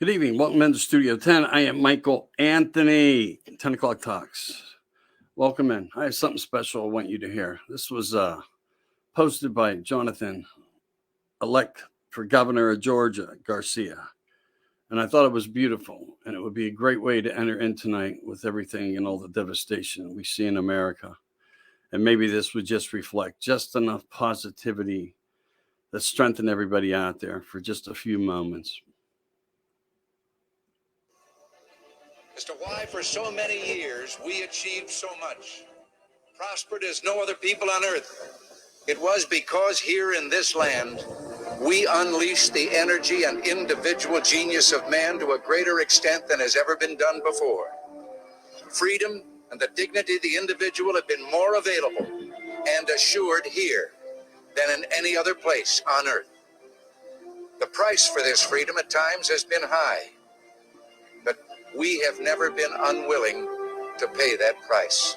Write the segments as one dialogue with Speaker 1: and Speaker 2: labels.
Speaker 1: Good evening. Welcome into Studio 10. I am Michael Anthony, 10 o'clock talks. Welcome in. I have something special I want you to hear. This was posted by Jonathan, elect for governor of Georgia, Garcia. And I thought it was beautiful. And it would be a great way to enter in tonight with everything and all the devastation we see in America. And maybe this would just reflect just enough positivity that strengthen everybody out there for just a few moments.
Speaker 2: As to why for so many years we achieved so much, prospered as no other people on earth. It was because here in this land, we unleashed the energy and individual genius of man to a greater extent than has ever been done before. Freedom and the dignity of the individual have been more available and assured here than in any other place on earth. The price for this freedom at times has been high, but we have never been unwilling to pay that price.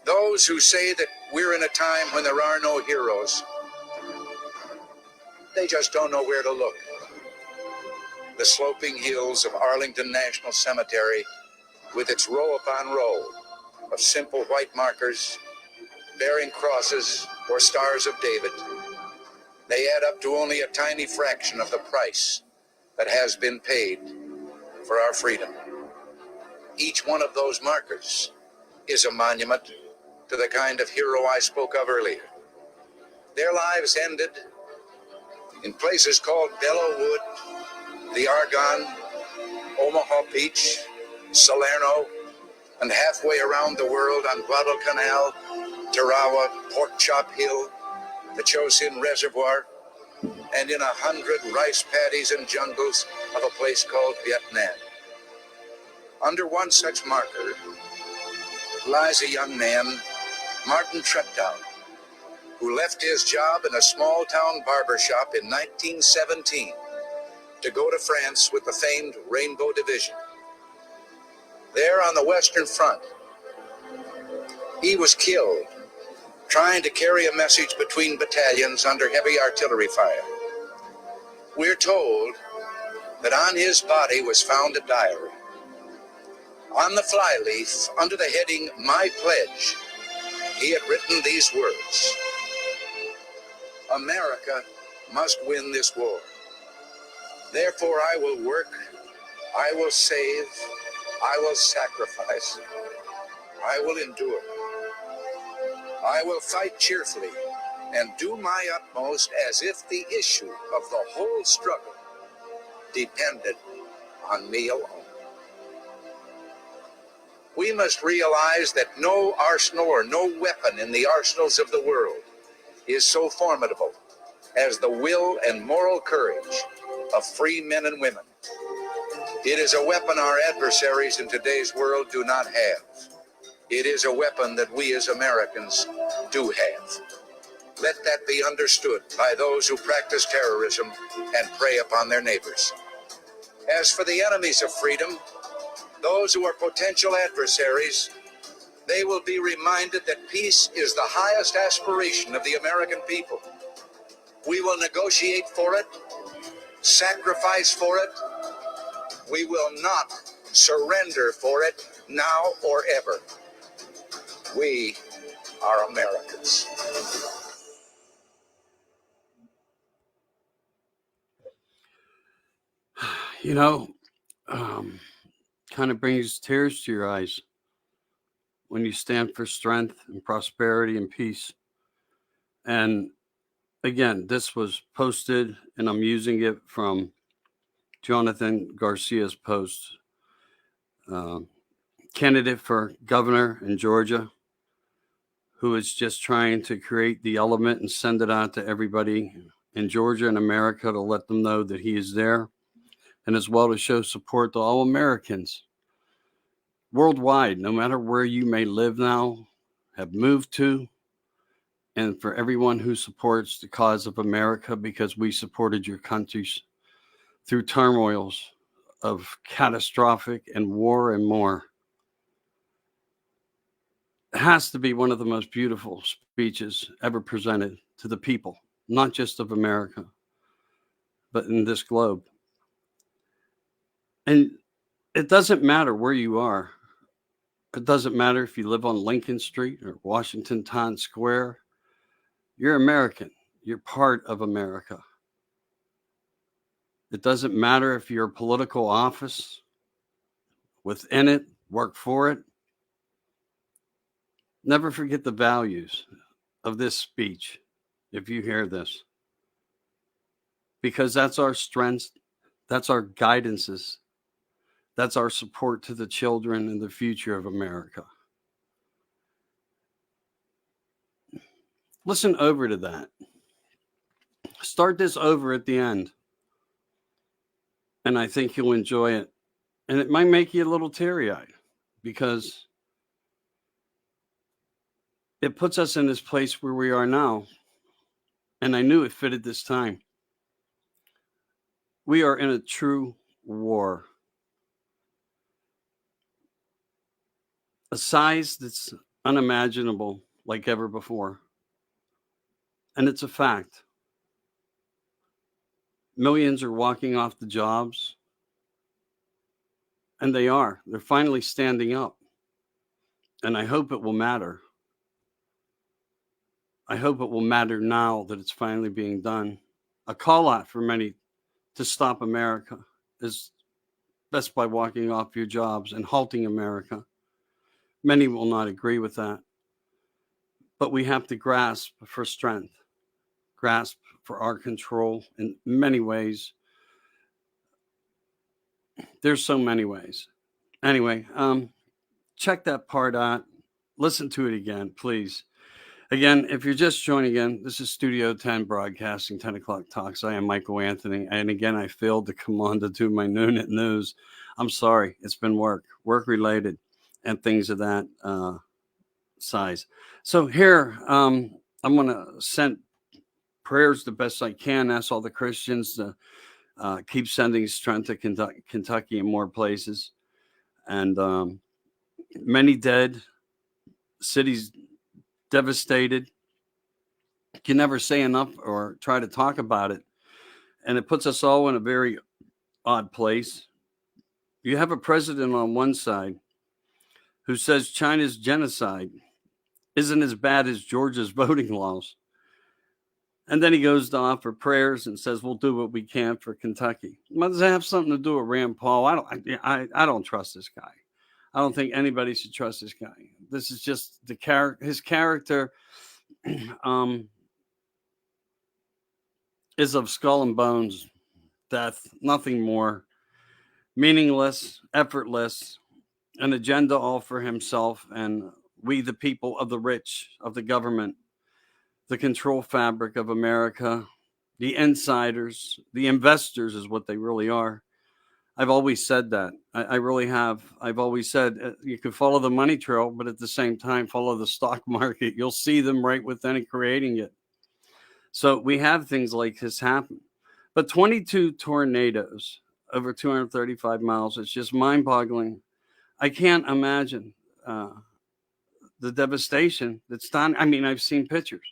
Speaker 2: Those who say that we're in a time when there are no heroes, they just don't know where to look. The sloping hills of Arlington National Cemetery, with its row upon row of simple white markers bearing crosses or stars of David, they add up to only a tiny fraction of the price that has been paid for our freedom. Each one of those markers is a monument to the kind of hero I spoke of earlier. Their lives ended in places called Belleau Wood, the Argonne, Omaha Beach, Salerno, and halfway around the world on Guadalcanal, Tarawa, Pork Chop Hill, the Chosin Reservoir, and in 100 rice paddies and jungles of a place called Vietnam. Under one such marker lies a young man, Martin Treptow, who left his job in a small town barber shop in 1917 to go to France with the famed Rainbow Division. There on the Western Front, he was killed trying to carry a message between battalions under heavy artillery fire. We're told that on his body was found a diary. On the flyleaf, under the heading, My Pledge, he had written these words: America must win this war. Therefore I will work, I will save, I will sacrifice, I will endure. I will fight cheerfully and do my utmost as if the issue of the whole struggle depended on me alone. We must realize that no arsenal or no weapon in the arsenals of the world is so formidable as the will and moral courage of free men and women. It is a weapon our adversaries in today's world do not have. It is a weapon that we as Americans do have. Let that be understood by those who practice terrorism and prey upon their neighbors. As for the enemies of freedom, those who are potential adversaries, they will be reminded that peace is the highest aspiration of the American people. We will negotiate for it, sacrifice for it. We will not surrender for it now or ever. We are Americans.
Speaker 1: You know, kind of brings tears to your eyes when you stand for strength and prosperity and peace. And again, this was posted, and I'm using it from Jonathan Garcia's post. Candidate for governor in Georgia, who is just trying to create the element and send it out to everybody in Georgia and America to let them know that he is there, and as well to show support to all Americans worldwide, no matter where you may live now, have moved to, and for everyone who supports the cause of America, because we supported your countries through turmoils of catastrophic and war and more. It has to be one of the most beautiful speeches ever presented to the people, not just of America, but in this globe. And it doesn't matter where you are. It doesn't matter if you live on Lincoln Street or Washington Times Square. You're American. You're part of America. It doesn't matter if you're a political office within it, work for it. Never forget the values of this speech if you hear this, because that's our strength, that's our guidances, that's our support to the children and the future of America. Listen over to that. Start this over at the end, and I think you'll enjoy it. And it might make you a little teary-eyed, because it puts us in this place where we are now. And I knew it fitted this time. We are in a true war. A size that's unimaginable like ever before. And it's a fact. Millions are walking off the jobs. And they are. They're finally standing up. And I hope it will matter. I hope it will matter now that it's finally being done. A call out for many to stop America is best by walking off your jobs and halting America. Many will not agree with that. But we have to grasp for strength, grasp for our control in many ways. There's so many ways. Anyway, check that part out. Listen to it again, please. Again, if you're just joining in, this is Studio 10 Broadcasting 10 o'clock talks. I am Michael Anthony. And again, I failed to come on to do my noon at news. I'm sorry. It's been work related, and things of that size. So here, I'm going to send prayers the best I can. Ask all the Christians to keep sending strength to Kentucky and more places. And many dead, cities devastated. Can never say enough or try to talk about it. And it puts us all in a very odd place. You have a president on one side who says China's genocide isn't as bad as Georgia's voting laws. And then he goes to offer prayers and says, we'll do what we can for Kentucky. Does that have something to do with Rand Paul? I don't trust this guy. I don't think anybody should trust this guy. This is just his character is of skull and bones, death, nothing more. Meaningless, effortless, an agenda all for himself and we, the people of the rich, of the government, the control fabric of America, the insiders, the investors is what they really are. I've always said that. I really have. I've always said you can follow the money trail, but at the same time, follow the stock market. You'll see them right within it creating it. So we have things like this happen. But 22 tornadoes over 235 miles, it's just mind-boggling. I can't imagine the devastation that's done. I mean, I've seen pictures,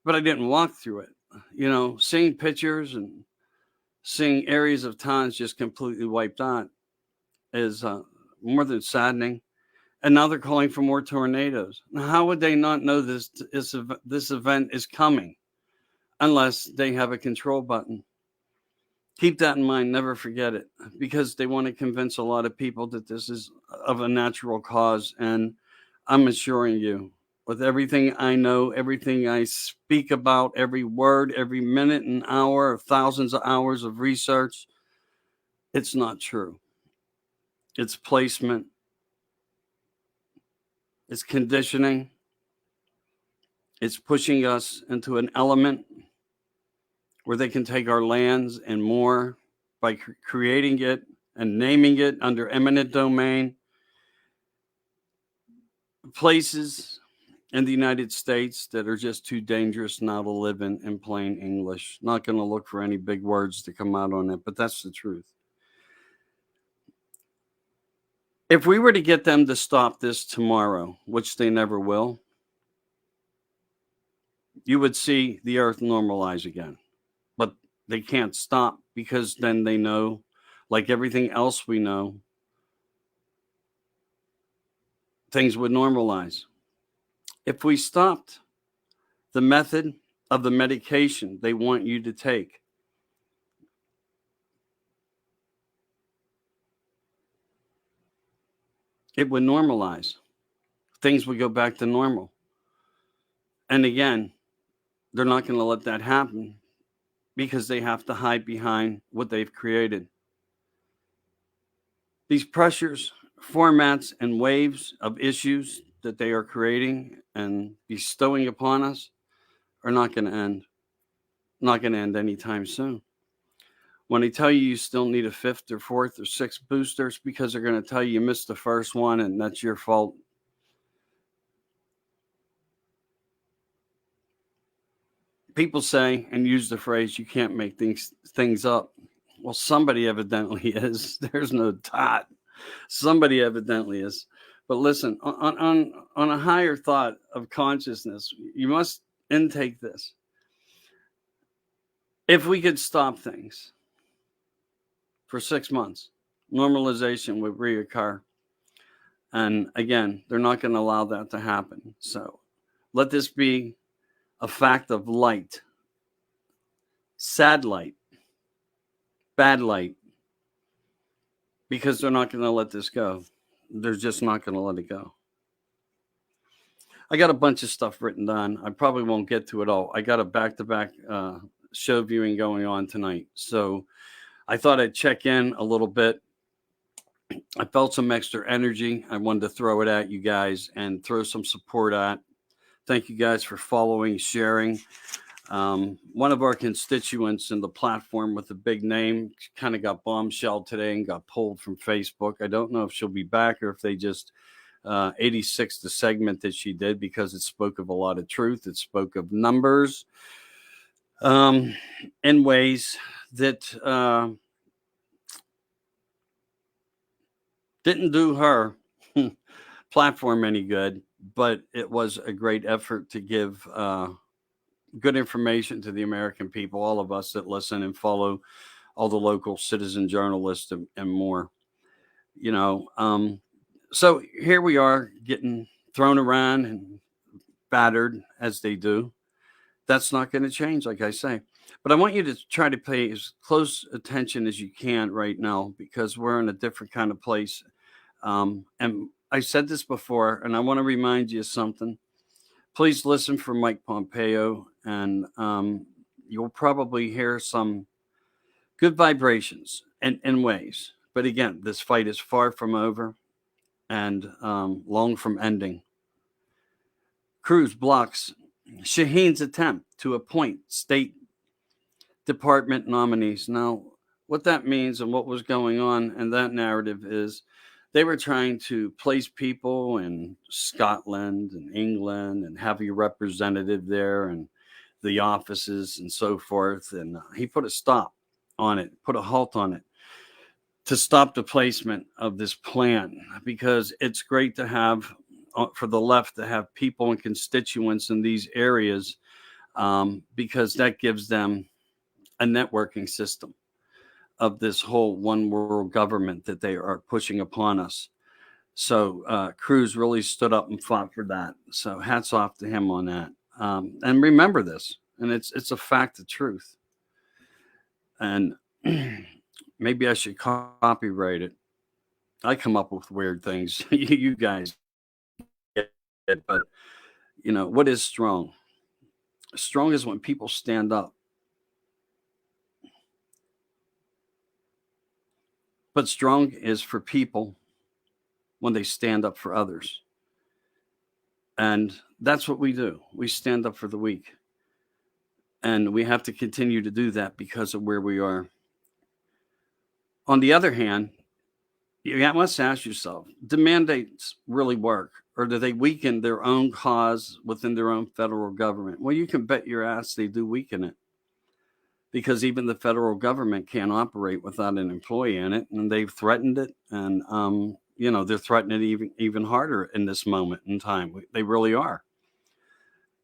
Speaker 1: but I didn't walk through it. You know, seeing pictures and seeing areas of towns just completely wiped out is more than saddening. And now they're calling for more tornadoes. Now, how would they not know this event is coming unless they have a control button? Keep that in mind. Never forget it, because they want to convince a lot of people that this is of a natural cause. And I'm assuring you, with everything I know, everything I speak about, every word, every minute and hour of thousands of hours of research, it's not true. It's placement. It's conditioning. It's pushing us into an element where they can take our lands and more by creating it and naming it under eminent domain. Places in the United States that are just too dangerous now to live in plain English. Not going to look for any big words to come out on it, but that's the truth. If we were to get them to stop this tomorrow, which they never will, you would see the earth normalize again. But they can't stop, because then they know like everything else we know, things would normalize. If we stopped the method of the medication they want you to take, it would normalize. Things would go back to normal. And again, they're not going to let that happen because they have to hide behind what they've created. These pressures, formats, and waves of issues that they are creating and bestowing upon us are not going to end. Not going to end anytime soon. When they tell you still need a fifth or fourth or sixth booster, it's because they're going to tell you missed the first one and that's your fault. People say and use the phrase, you can't make things up. Well, somebody evidently is. There's no doubt. Somebody evidently is. But listen, on a higher thought of consciousness, you must intake this. If we could stop things for 6 months, normalization would reoccur. And again, they're not going to allow that to happen. So let this be a fact of light, sad light, bad light, because they're not going to let this go. They're just not going to let it go. I got a bunch of stuff written down. I probably won't get to it all. I got a back-to-back show viewing going on tonight. So I thought I'd check in a little bit. I felt some extra energy. I wanted to throw it at you guys and throw some support at. Thank you guys for following, sharing. One of our constituents in the platform with a big name kind of got bombshelled today and got pulled from Facebook. I don't know if she'll be back or if they just 86 the segment that she did, because it spoke of a lot of truth. It spoke of numbers in ways that didn't do her platform any good, but it was a great effort to give good information to the American people, all of us that listen and follow all the local citizen journalists and more. You know, so here we are getting thrown around and battered as they do. That's not going to change, like I say. But I want you to try to pay as close attention as you can right now, because we're in a different kind of place. And I said this before, and I want to remind you of something. Please listen for Mike Pompeo, and you'll probably hear some good vibrations in ways. But again, this fight is far from over and long from ending. Cruz blocks Shaheen's attempt to appoint State Department nominees. Now, what that means and what was going on in that narrative is they were trying to place people in Scotland and England and have a representative there and the offices and so forth. And he put a stop on it, put a halt on it to stop the placement of this plan, because it's great to have, for the left, to have people and constituents in these areas, because that gives them a networking system of this whole one world government that they are pushing upon us. So Cruz really stood up and fought for that. So hats off to him on that. And remember this, and it's a fact of truth. And maybe I should copyright it. I come up with weird things. You guys get it, but you know, what is strong? Strong is when people stand up. But strong is for people when they stand up for others. And that's what we do. We stand up for the weak. And we have to continue to do that because of where we are. On the other hand, you must ask yourself, do mandates really work? Or do they weaken their own cause within their own federal government? Well, you can bet your ass they do weaken it. Because even the federal government can't operate without an employee in it, and they've threatened it, and you know, they're threatening it even harder in this moment in time. They really are.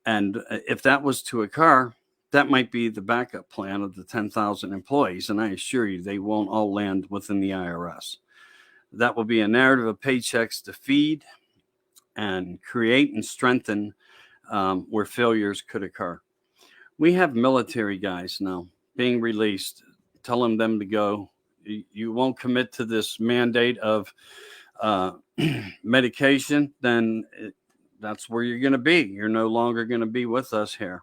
Speaker 1: And if that was to occur, that might be the backup plan of the 10,000 employees. And I assure you, they won't all land within the IRS. That will be a narrative of paychecks to feed and create and strengthen where failures could occur. We have military guys now being released, telling them to go. You won't commit to this mandate of medication, then that's where you're going to be. You're no longer going to be with us here.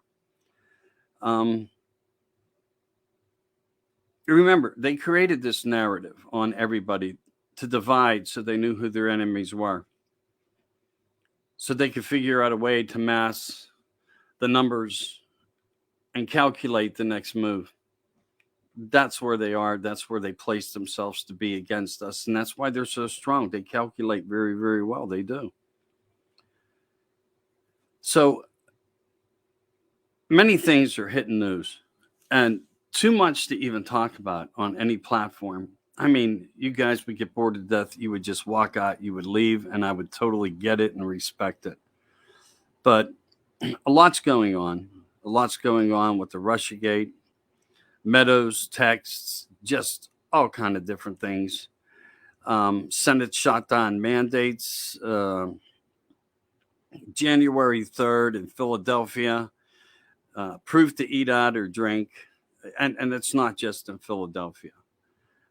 Speaker 1: Remember, they created this narrative on everybody to divide so they knew who their enemies were, so they could figure out a way to mass the numbers and calculate the next move. That's where they are. That's where they place themselves to be against us. And that's why they're so strong. They calculate very, very well. They do. So many things are hidden news and too much to even talk about on any platform. I mean, you guys would get bored to death. You would just walk out, you would leave, and I would totally get it and respect it. But a lot's going on. A lot's going on with the Russiagate, Meadows texts, just all kind of different things. Senate shot down mandates. January 3rd in Philadelphia, proof to eat out or drink. And it's not just in Philadelphia.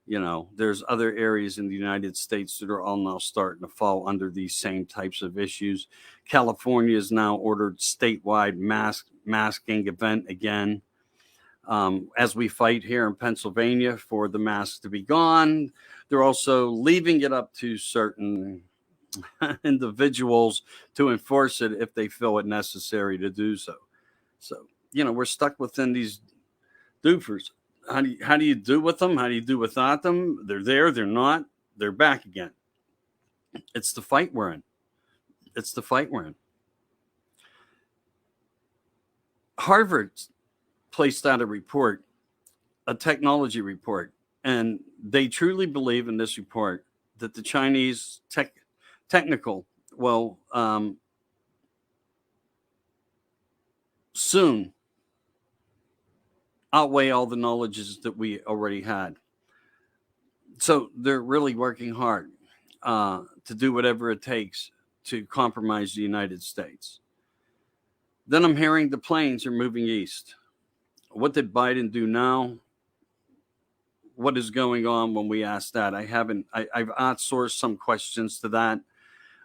Speaker 1: You know, there's other areas in the United States that are all now starting to fall under these same types of issues. California has now ordered statewide masking event again. As we fight here in Pennsylvania for the masks to be gone, they're also leaving it up to certain individuals to enforce it if they feel it necessary to do so. So, you know, we're stuck within these doofers. How do you do with them? How do you do without them? They're there, they're not, they're back again. It's the fight we're in. It's the fight we're in. Harvard placed out a report, a technology report, and they truly believe in this report that the Chinese technical will soon outweigh all the knowledges that we already had. So they're really working hard to do whatever it takes to compromise the United States. Then I'm hearing the planes are moving east. What did Biden do now? What is going on when we ask that? I've outsourced some questions to that.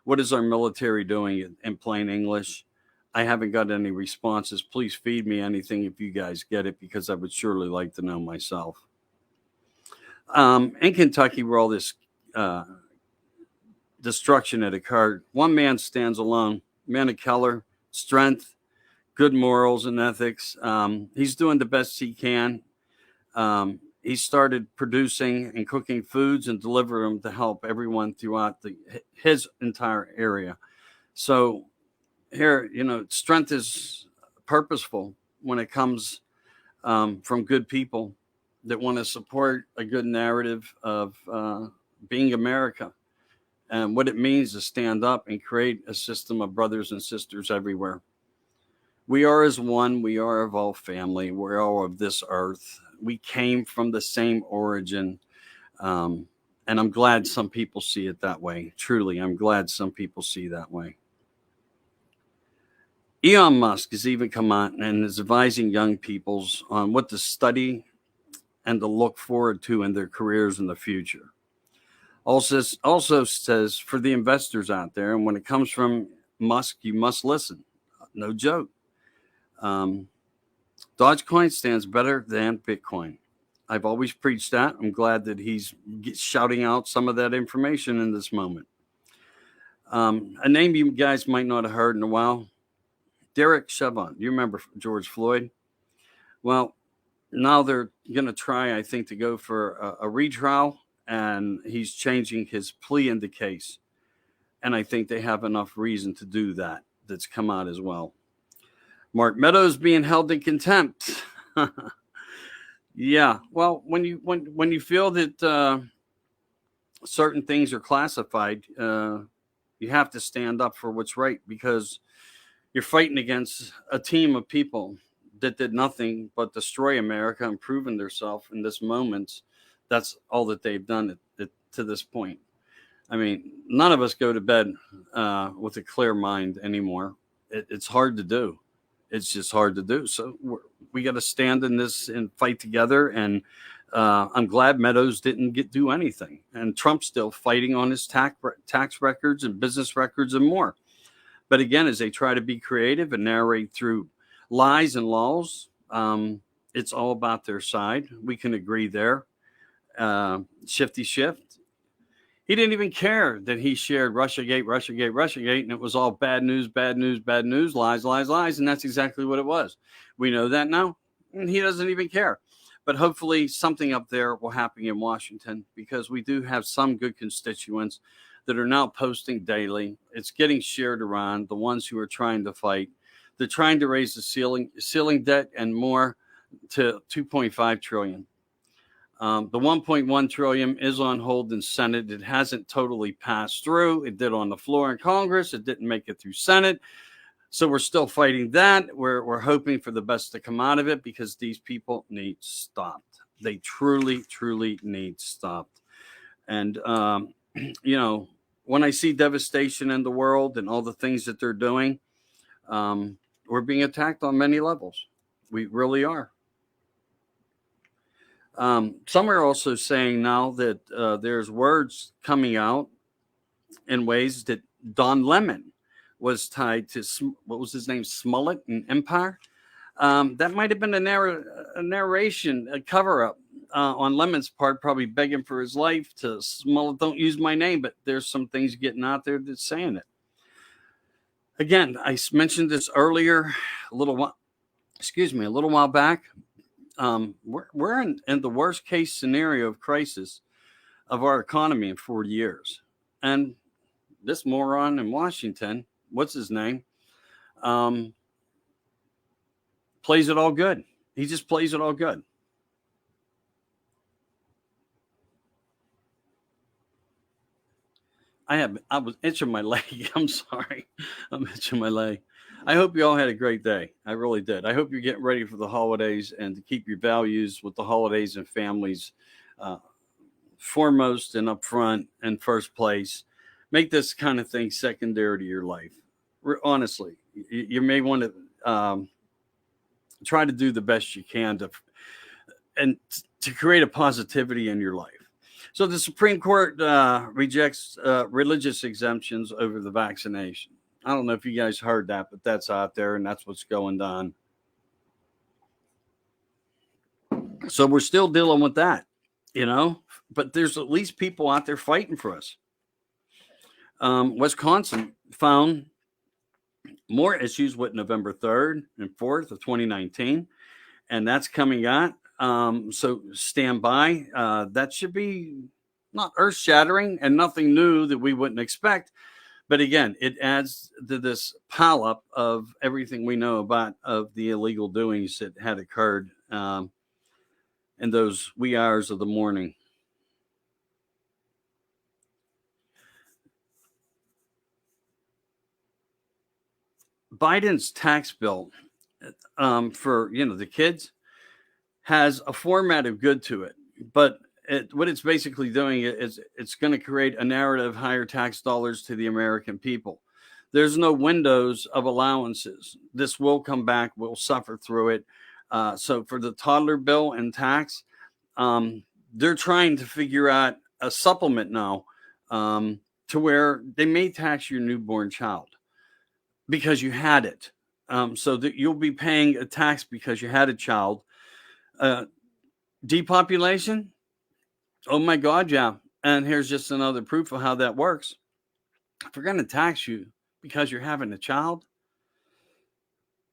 Speaker 1: What is our military doing in plain English? I haven't got any responses. Please feed me anything if you guys get it, because I would surely like to know myself. In Kentucky, where all this destruction had occurred, one man stands alone, man of color, strength, good morals and ethics. He's doing the best he can. He started producing and cooking foods and delivering them to help everyone throughout his entire area. So here, you know, strength is purposeful when it comes from good people that want to support a good narrative of being America and what it means to stand up and create a system of brothers and sisters everywhere. We are as one. We are of all family. We're all of this earth. We came from the same origin. And I'm glad some people see it that way. Truly, I'm glad some people see that way. Elon Musk has even come out and is advising young peoples on what to study and to look forward to in their careers in the future. Also says for the investors out there, and when it comes from Musk, you must listen. No joke. Dogecoin stands better than Bitcoin. I've always preached that. I'm glad that he's shouting out some of that information in this moment. A name you guys might not have heard in a while, Derek Chauvin. You remember George Floyd? Well, now they're going to try, I think, to go for a retrial, and he's changing his plea in the case. And I think they have enough reason to do that. That's come out as well. Mark Meadows being held in contempt. Yeah, well, when you feel that certain things are classified, you have to stand up for what's right, because you're fighting against a team of people that did nothing but destroy America and proven themselves in this moment. That's all that they've done to this point. I mean, none of us go to bed with a clear mind anymore. It's hard to do. It's just hard to do. So we got to stand in this and fight together. And I'm glad Meadows didn't do anything. And Trump's still fighting on his tax records and business records and more. But again, as they try to be creative and narrate through lies and laws, it's all about their side. We can agree there. Shifty Shift. He didn't even care that he shared Russiagate, Russiagate, Russiagate, and it was all bad news, bad news, bad news, lies, lies, lies, and that's exactly what it was. We know that now, and he doesn't even care. But hopefully something up there will happen in Washington, because we do have some good constituents that are now posting daily. It's getting shared around, the ones who are trying to fight. They're trying to raise the ceiling debt and more to $2.5 trillion. The $1.1 trillion is on hold in Senate. It hasn't totally passed through. It did on the floor in Congress. It didn't make it through Senate. So we're still fighting that. We're hoping for the best to come out of it, because these people need stopped. They truly, truly need stopped. And, when I see devastation in the world and all the things that they're doing, we're being attacked on many levels. We really are. Some are also saying now that there's words coming out in ways that Don Lemon was tied to, what was his name, Smollett and Empire. That might have been a narration, a cover-up on Lemon's part, probably begging for his life to Smollett, don't use my name, but there's some things getting out there that's saying it. Again, I mentioned this earlier, a little while back. We're in the worst case scenario of crisis of our economy in 40 years. And this moron in Washington, what's his name, plays it all good. He just plays it all good. I was itching my leg. I'm sorry. I'm itching my leg. I hope you all had a great day. I really did. I hope you're getting ready for the holidays, and to keep your values with the holidays and families foremost and up front and first place. Make this kind of thing secondary to your life. Honestly, you may want to try to do the best you can to create a positivity in your life. So the Supreme Court rejects religious exemptions over the vaccination. I don't know if you guys heard that, but that's out there, and that's what's going on. So we're still dealing with that, but there's at least people out there fighting for us. Wisconsin found more issues with November 3rd and 4th of 2019, and that's coming out. So stand by. That should be not earth-shattering and nothing new that we wouldn't expect. But again, it adds to this pileup of everything we know about of the illegal doings that had occurred in those wee hours of the morning. Biden's tax bill for the kids has a format of good to it, but what it's basically doing is it's going to create a narrative of higher tax dollars to the American people. There's no windows of allowances. This will come back. We'll suffer through it. So for the toddler bill and tax, they're trying to figure out a supplement now to where they may tax your newborn child because you had it. So that you'll be paying a tax because you had a child. Depopulation? Oh my God, yeah. And here's just another proof of how that works. If we're going to tax you because you're having a child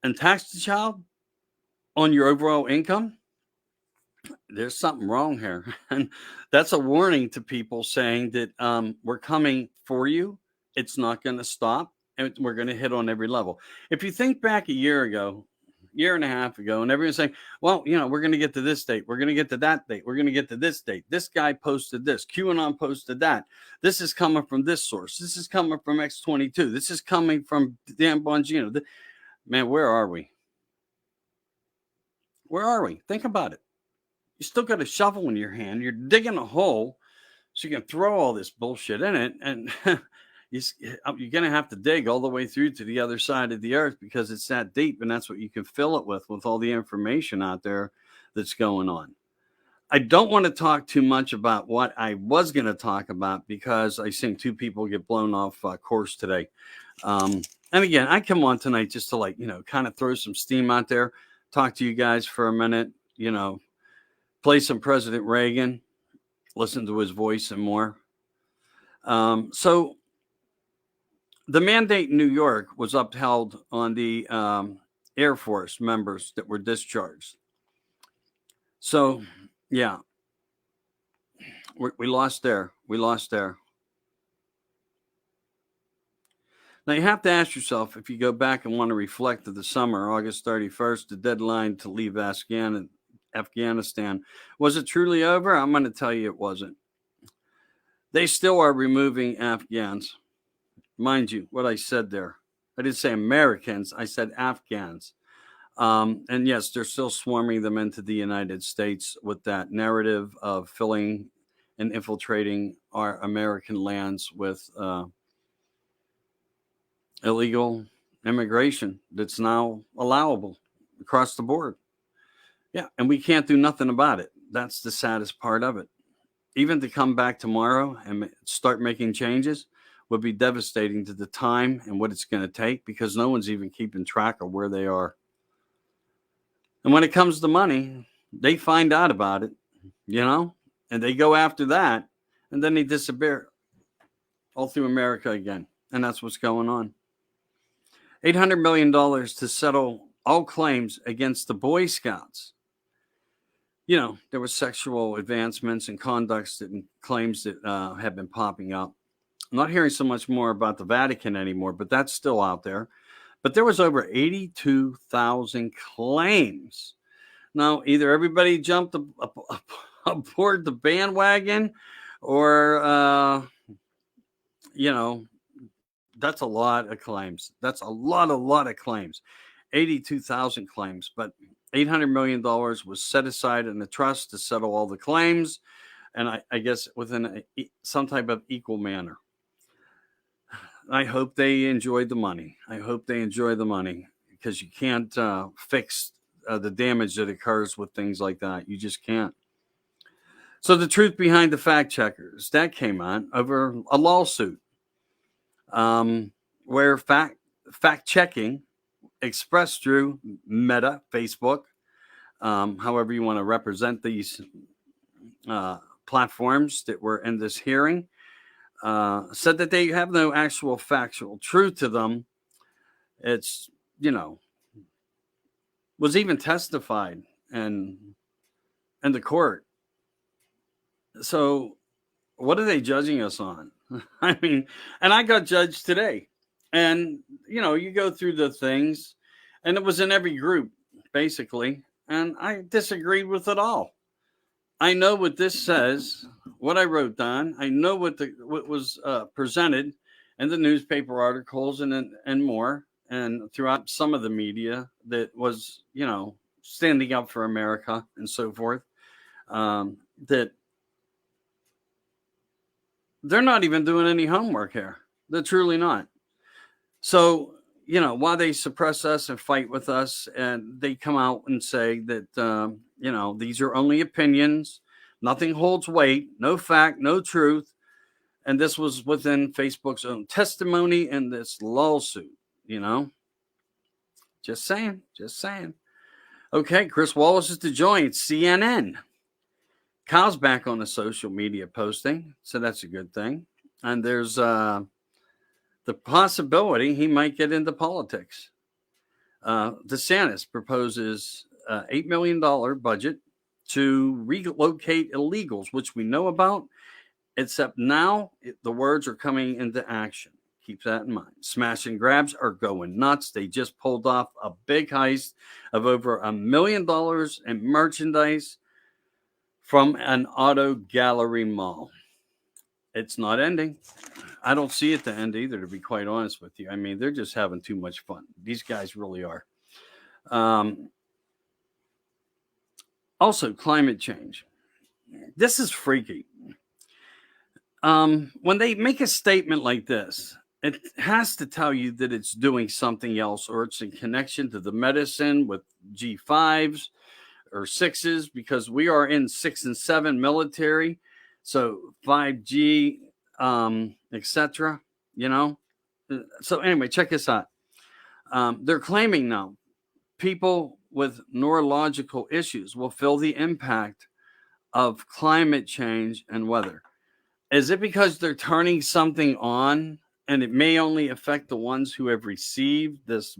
Speaker 1: and tax the child on your overall income, there's something wrong here. And that's a warning to people saying that we're coming for you. It's not going to stop. And we're going to hit on every level. If you think back a year and a half ago, and everyone's saying, well, we're going to get to this date. We're going to get to that date. We're going to get to this date. This guy posted this. QAnon posted that. This is coming from this source. This is coming from X22. This is coming from Dan Bongino. Man, where are we? Where are we? Think about it. You still got a shovel in your hand. You're digging a hole so you can throw all this bullshit in it. And you're going to have to dig all the way through to the other side of the earth because it's that deep. And that's what you can fill it with all the information out there that's going on. I don't want to talk too much about what I was going to talk about because I seen two people get blown off course today. And again, I come on tonight just to kind of throw some steam out there, talk to you guys for a minute, play some President Reagan, listen to his voice and more. So the mandate in New York was upheld on the Air Force members that were discharged. So, yeah, we lost there. We lost there. Now, you have to ask yourself, if you go back and want to reflect to the summer, August 31st, the deadline to leave Afghanistan, was it truly over? I'm going to tell you it wasn't. They still are removing Afghans. Mind you, what I said there. I didn't say Americans. I said Afghans. And yes, they're still swarming them into the United States with that narrative of filling and infiltrating our American lands with illegal immigration that's now allowable across the board. Yeah, and we can't do nothing about it. That's the saddest part of it. Even to come back tomorrow and start making changes would be devastating to the time and what it's going to take because no one's even keeping track of where they are. And when it comes to money, they find out about it, and they go after that, and then they disappear all through America again. And that's what's going on. $800 million to settle all claims against the Boy Scouts. There were sexual advancements and conducts and claims that have been popping up. I'm not hearing so much more about the Vatican anymore, but that's still out there. But there was over 82,000 claims. Now, either everybody jumped aboard the bandwagon or, that's a lot of claims. That's a lot of claims. 82,000 claims. But $800 million was set aside in the trust to settle all the claims. And I guess within some type of equal manner. I hope they enjoyed the money. I hope they enjoy the money because you can't fix the damage that occurs with things like that. You just can't. So the truth behind the fact checkers, that came on over a lawsuit where fact checking expressed through Meta, Facebook, however you want to represent these platforms that were in this hearing, said that they have no actual factual truth to them. It's, was even testified in the court. So what are they judging us on? I mean, and I got judged today. And, you go through the things, and it was in every group, basically. And I disagreed with it all. I know what this says, what I wrote down. I know what was presented in the newspaper articles and more, and throughout some of the media that was, standing up for America and so forth, that they're not even doing any homework here. They're truly not. So, while they suppress us and fight with us, and they come out and say that, these are only opinions, nothing holds weight, no fact, no truth. And this was within Facebook's own testimony in this lawsuit, Just saying. Okay, Chris Wallace is to join CNN. Kyle's back on the social media posting, so that's a good thing. And there's the possibility he might get into politics. DeSantis proposes $8 million budget to relocate illegals, which we know about, except now the words are coming into action. Keep that in mind. Smash and grabs are going nuts. They just pulled off a big heist of over $1 million in merchandise from an auto gallery mall. It's not ending. I don't see it to end either, to be quite honest with you. I mean, they're just having too much fun. These guys really are. Also, climate change. This is freaky. When they make a statement like this, it has to tell you that it's doing something else, or it's in connection to the medicine with G5s or sixes, because we are in 6 and 7 military. So 5G, etc. You know. So anyway, check this out. They're claiming now people with neurological issues will feel the impact of climate change and weather. Is it because they're turning something on and it may only affect the ones who have received this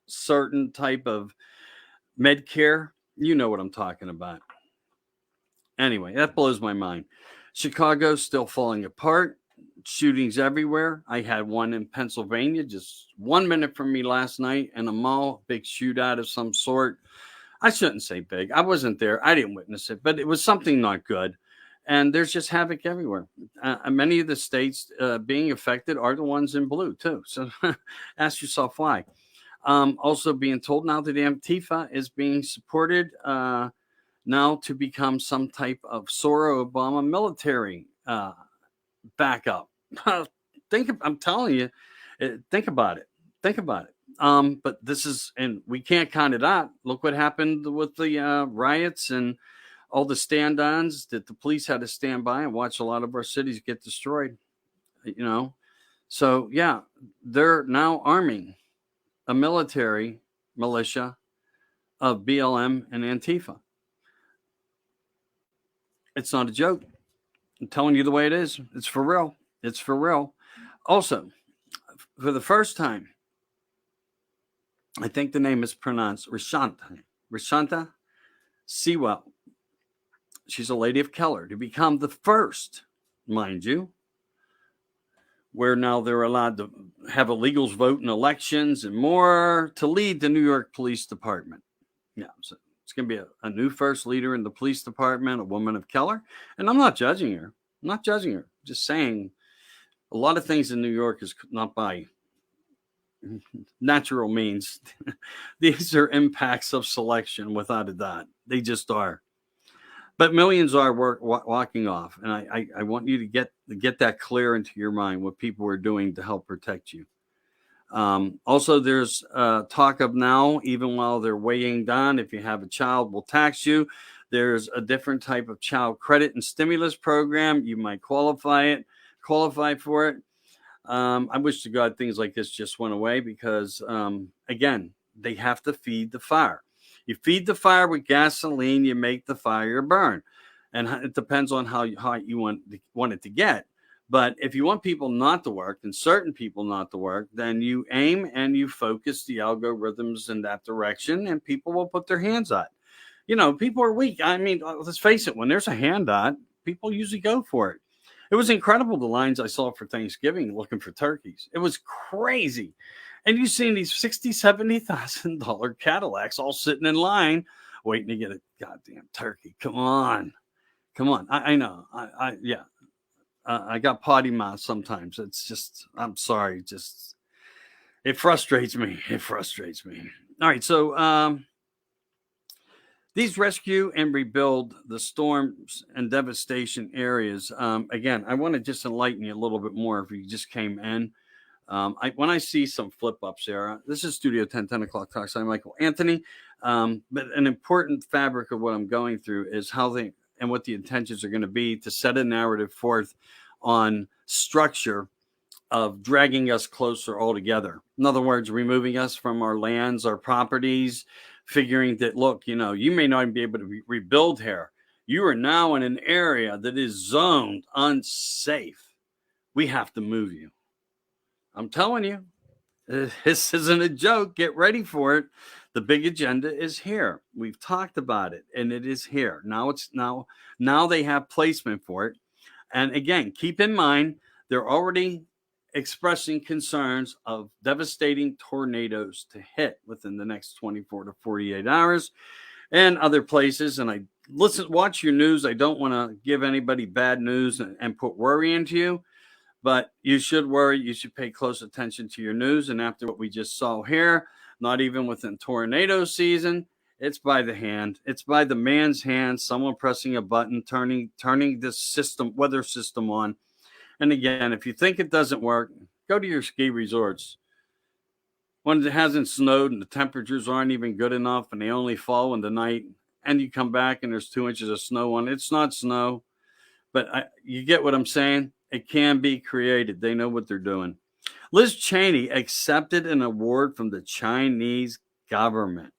Speaker 1: certain type of med care? You know what I'm talking about. Anyway, that blows my mind. Chicago's still falling apart. Shootings everywhere. I had one in Pennsylvania just 1 minute from me last night in a mall, big shootout of some sort. I shouldn't say big. I wasn't there. I didn't witness it, but it was something not good. And there's just havoc everywhere. Many of the states being affected are the ones in blue, too. So ask yourself why. Also being told now that Antifa is being supported now to become some type of Soros Obama military backup. I'm telling you, think about it. Think about it. But this is, and we can't count it out. Look what happened with the riots and all the stand-ons that the police had to stand by and watch a lot of our cities get destroyed. You know, so yeah, they're now arming a military militia of BLM and Antifa. It's not a joke. I'm telling you the way it is. It's for real. It's for real. Also, for the first time, I think the name is pronounced Rashanta Sewell. She's a lady of color to become the first, mind you, where now they're allowed to have illegals vote in elections and more, to lead the New York Police Department. Yeah, so it's going to be a new first leader in the police department, a woman of color. And I'm not judging her. I'm not judging her. Just saying a lot of things in New York is not by natural means. These are impacts of selection, without a doubt. They just are. But millions are walking off, and I want you to get that clear into your mind, what people are doing to help protect you. Also, there's talk of now, even while they're weighing down, if you have a child, we'll tax you. There's a different type of child credit and stimulus program. You might qualify for it. I wish to God things like this just went away, because, again, they have to feed the fire. You feed the fire with gasoline, you make the fire burn. And it depends on how hot you want it to get. But if you want people not to work, and certain people not to work, then you aim and you focus the algorithms in that direction, and people will put their hands on it. You know, people are weak. I mean, let's face it, when there's a handout, people usually go for it. It was incredible, the lines I saw for Thanksgiving looking for turkeys. It was crazy. And you've seen these $60,000, $70,000 Cadillacs all sitting in line waiting to get a goddamn turkey. Come on. I know. I got potty mouth sometimes. It's just, I'm sorry. Just, it frustrates me. All right. So, these rescue and rebuild the storms and devastation areas. Again, I want to just enlighten you a little bit more if you just came in. When I see some flip ups there, this is Studio 10 o'clock talks. I'm Michael Anthony. But an important fabric of what I'm going through is how they and what the intentions are going to be to set a narrative forth on structure of dragging us closer all together. In other words, removing us from our lands, our properties, figuring that, look, you know, you may not even be able to rebuild here. You are now in an area that is zoned unsafe. We have to move you. I'm telling you, this isn't a joke. Get ready for it. The big agenda is here. We've talked about it, and it is here. Now they have placement for it. And again, keep in mind, they're already expressing concerns of devastating tornadoes to hit within the next 24 to 48 hours and other places. And watch your news. I don't want to give anybody bad news and put worry into you. But you should worry. You should pay close attention to your news. And after what we just saw here, not even within tornado season, It's by the hand. It's by the man's hand. Someone pressing a button, turning this system, weather system on. And again, if you think it doesn't work, go to your ski resorts. When it hasn't snowed and the temperatures aren't even good enough and they only fall in the night, and you come back and there's 2 inches of snow on it, it's not snow. But you get what I'm saying? It can be created. They know what they're doing. Liz Cheney accepted an award from the Chinese government.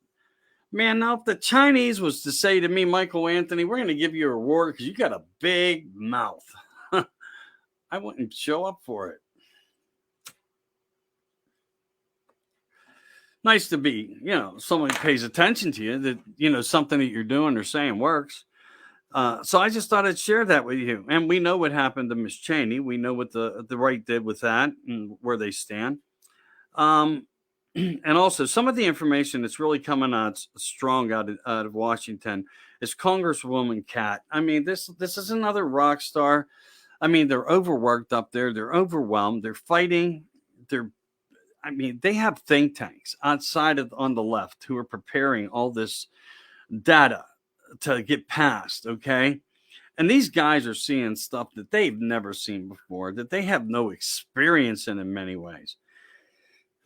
Speaker 1: Man, now if the Chinese was to say to me, Michael Anthony, we're going to give you a reward because you got a big mouth, I wouldn't show up for it. Nice to be, someone pays attention to you, that, something that you're doing or saying works. So I just thought I'd share that with you. And we know what happened to Miss Cheney. We know what the right did with that and where they stand. And also some of the information that's really coming out strong out of Washington is Congresswoman Kat. I mean, this is another rock star. I mean, they're overworked up there. They're overwhelmed. They're fighting. They have think tanks outside on the left who are preparing all this data to get passed. Okay. And these guys are seeing stuff that they've never seen before, that they have no experience in many ways.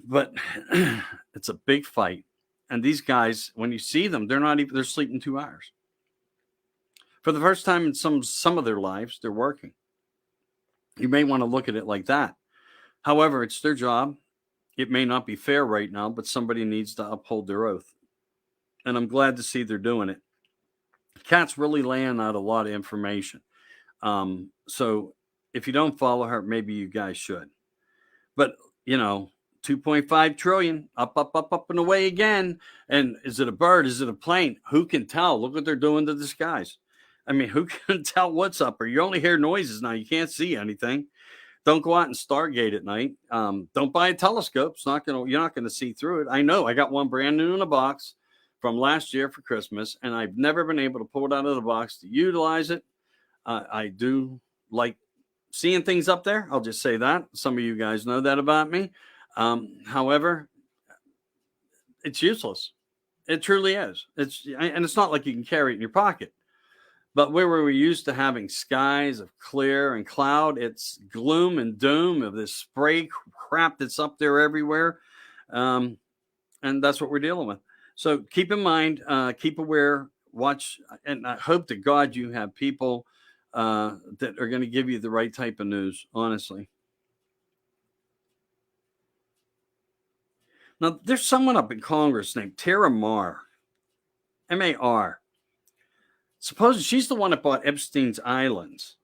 Speaker 1: But it's a big fight. And these guys, when you see them, they're sleeping 2 hours. For the first time in some of their lives, they're working. You may want to look at it like that. However, it's their job. It may not be fair right now, but somebody needs to uphold their oath. And I'm glad to see they're doing it. Kat's really laying out a lot of information. So if you don't follow her, maybe you guys should. But, 2.5 trillion, up and away again. And is it a bird? Is it a plane? Who can tell? Look what they're doing to the skies. I mean, who can tell what's up? Or you only hear noises now. You can't see anything. Don't go out and stargate at night. Don't buy a telescope. You're not gonna see through it. I know. I got one brand new in a box from last year for Christmas, and I've never been able to pull it out of the box to utilize it. I do like seeing things up there. I'll just say that. Some of you guys know that about me. However, it's useless. It truly is. And it's not like you can carry it in your pocket. But where we're used to having skies of clear and cloud, it's gloom and doom of this spray crap that's up there everywhere. And that's what we're dealing with. So keep in mind, keep aware, watch, and I hope to God you have people that are going to give you the right type of news, honestly. Now, there's someone up in Congress named Tara Mar, M-A-R. Suppose she's the one that bought Epstein's Islands.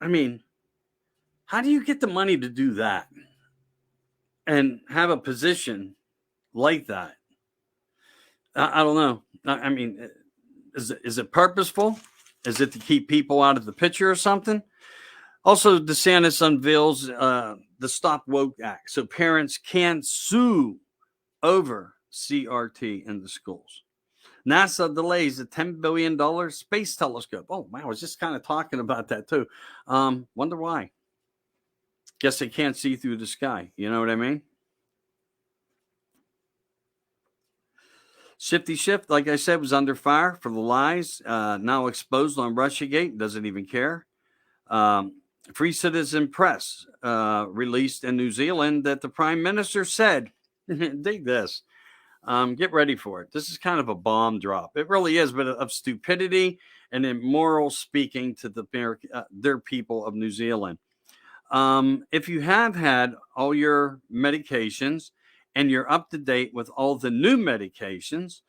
Speaker 1: I mean, how do you get the money to do that and have a position like that? I don't know. I mean, is it purposeful? Is it to keep people out of the picture or something? Also, DeSantis unveils the Stop Woke Act, so parents can sue over CRT in the schools. NASA delays a $10 billion space telescope. Oh, wow. I was just kind of talking about that too. Wonder why. Guess they can't see through the sky. You know what I mean? Shifty Schiff, like I said, was under fire for the lies. Now exposed on Russiagate. Doesn't even care. Free Citizen Press released in New Zealand that the Prime Minister said, dig this, get ready for it. This is kind of a bomb drop. It really is, but of stupidity and immoral speaking to their people of New Zealand. If you have had all your medications and you're up to date with all the new medications,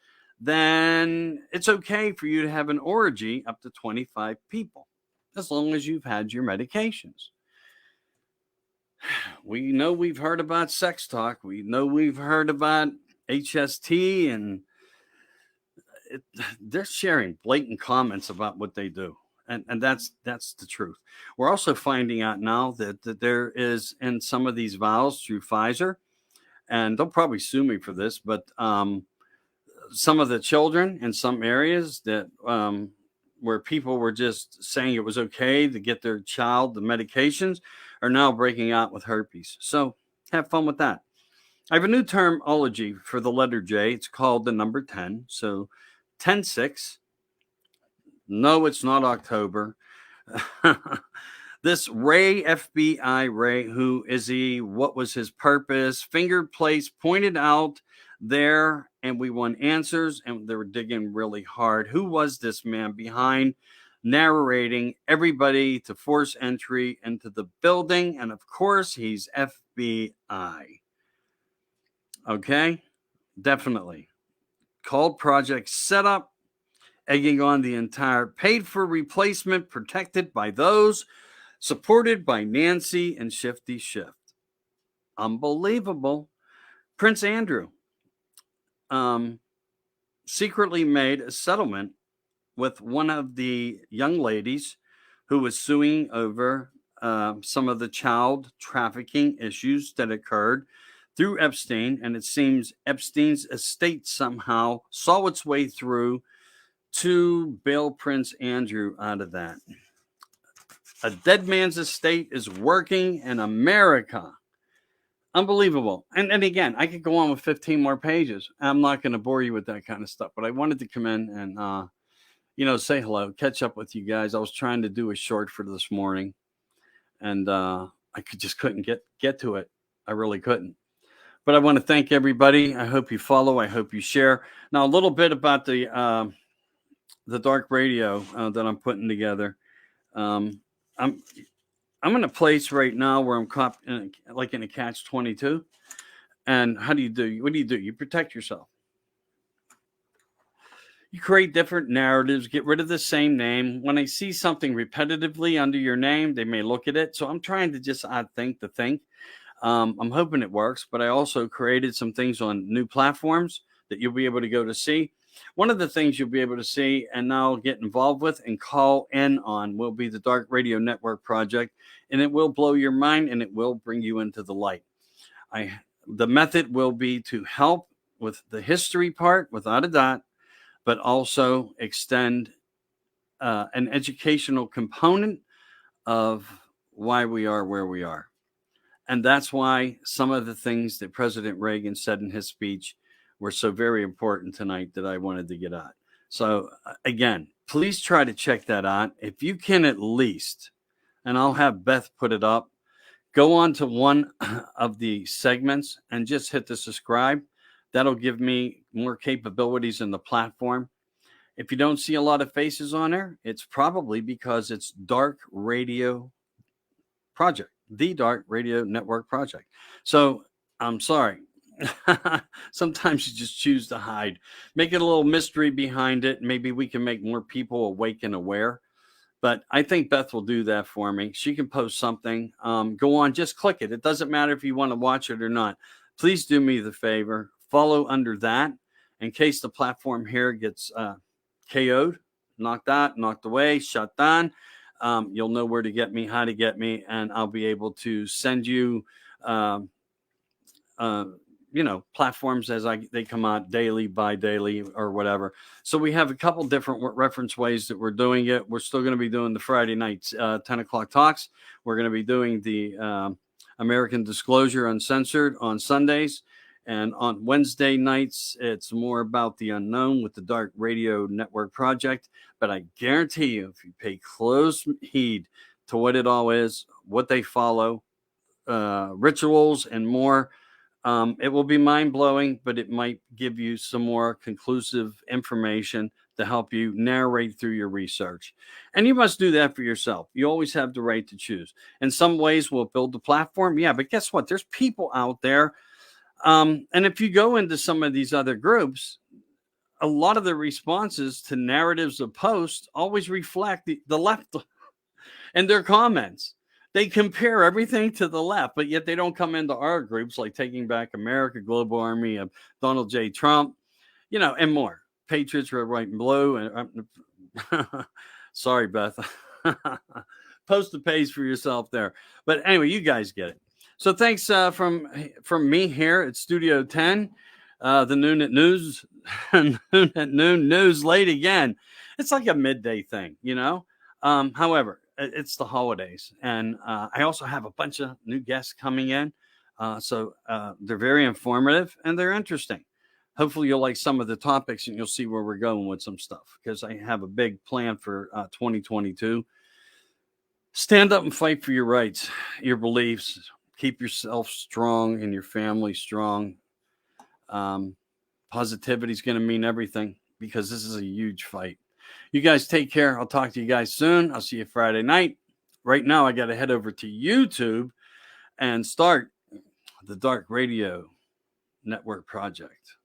Speaker 1: then it's okay for you to have an orgy up to 25 people, as long as you've had your medications. We know we've heard about sex talk. We know we've heard about HST, and they're sharing blatant comments about what they do. And that's the truth. We're also finding out now that there is in some of these vials through Pfizer, and they'll probably sue me for this, but some of the children in some areas that where people were just saying it was okay to get their child the medications are now breaking out with herpes. So have fun with that. I have a new terminology for the letter J. It's called the number 10. So 10-6. No, it's not October. This Ray, FBI Ray, who is he? What was his purpose? Fingered place pointed out there, and we won answers, and they were digging really hard. Who was this man behind narrating everybody to force entry into the building? And of course, he's FBI. Okay, definitely. Called Project Setup, egging on the entire paid for replacement, protected by those, supported by Nancy and Shifty Shift. Unbelievable. Prince Andrew secretly made a settlement with one of the young ladies who was suing over some of the child trafficking issues that occurred through Epstein. And it seems Epstein's estate somehow saw its way through to bail Prince Andrew out of that. A dead man's estate is working in America. Unbelievable. And again, I could go on with 15 more pages. I'm not going to bore you with that kind of stuff, but I wanted to come in and, say hello, catch up with you guys. I was trying to do a short for this morning, and I just couldn't get to it. I really couldn't. But I want to thank everybody. I hope you follow. I hope you share. Now, a little bit about the dark radio that I'm putting together. I'm in a place right now where I'm caught in a catch-22. And how do you do? What do? You protect yourself. You create different narratives, get rid of the same name. When I see something repetitively under your name, they may look at it. So I'm trying to just think to think. I'm hoping it works, but I also created some things on new platforms that you'll be able to go to see. One of the things you'll be able to see and now get involved with and call in on will be the Dark Radio Network Project, and it will blow your mind and it will bring you into the light. The method will be to help with the history part, without a doubt, but also extend an educational component of why we are where we are. And that's why some of the things that President Reagan said in his speech were so very important tonight that I wanted to get at. So again, please try to check that out. If you can at least, and I'll have Beth put it up, go on to one of the segments and just hit the subscribe. That'll give me more capabilities in the platform. If you don't see a lot of faces on there, it's probably because it's Dark Radio Project, the Dark Radio Network Project. So I'm sorry. Sometimes you just choose to hide. Make it a little mystery behind it. Maybe we can make more people awake and aware. But I think Beth will do that for me. She can post something. Go on, just click it. It doesn't matter if you want to watch it or not. Please do me the favor. Follow under that in case the platform here gets KO'd, knocked out, knocked away, shut down. You'll know where to get me, how to get me, and I'll be able to send you platforms as they come out daily, bi-daily, or whatever. So we have a couple different reference ways that we're doing it. We're still going to be doing the Friday nights 10 o'clock talks. We're going to be doing the American Disclosure Uncensored on Sundays. And on Wednesday nights, it's more about the unknown with the Dark Radio Network Project. But I guarantee you, if you pay close heed to what it all is, what they follow, rituals and more, it will be mind-blowing, but it might give you some more conclusive information to help you narrate through your research. And you must do that for yourself. You always have the right to choose. In some ways, we'll build the platform. Yeah, but guess what? There's people out there. And if you go into some of these other groups, a lot of the responses to narratives of posts always reflect the left and their comments. They compare everything to the left, but yet they don't come into our groups like Taking Back America, Global Army of Donald J. Trump, and more. Patriots, Red, White, and Blue. And sorry, Beth. Post the page for yourself there. But anyway, you guys get it. So thanks from me here at Studio 10, the Noon at News, Noon at Noon News late again. It's like a midday thing, However, it's the holidays, and I also have a bunch of new guests coming in. So they're very informative and they're interesting. Hopefully you'll like some of the topics and you'll see where we're going with some stuff, because I have a big plan for 2022. Stand up and fight for your rights, your beliefs. Keep yourself strong and your family strong. Positivity is going to mean everything, because this is a huge fight. You guys take care. I'll talk to you guys soon. I'll see you Friday night. Right now, I got to head over to YouTube and start the Dark Radio Network project.